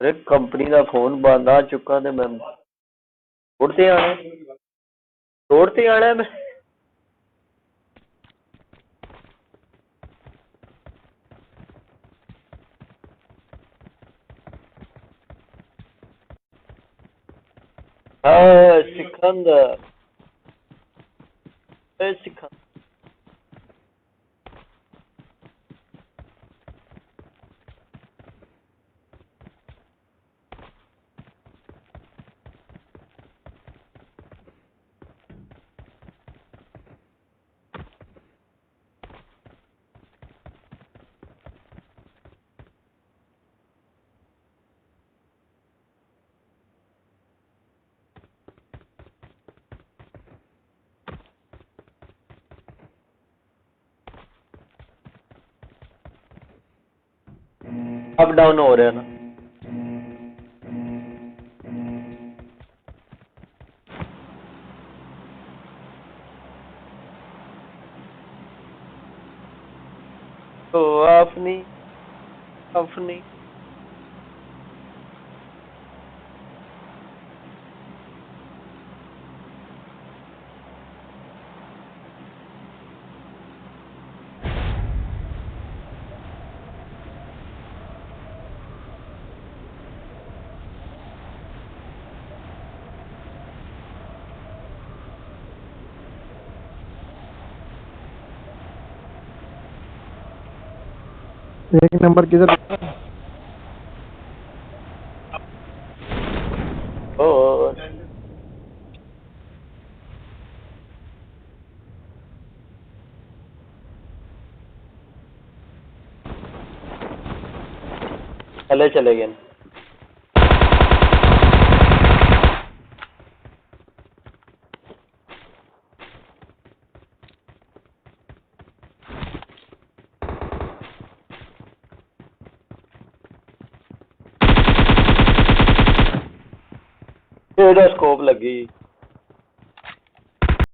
company का phone बंद आ चुका ते मैं रोड ते आना रोड ते आना मैं सिखंद सिखंद अप डाउन हो रहा है ना तो अपनी अपनी एक नंबर किधर और चले गए स्कोप लगी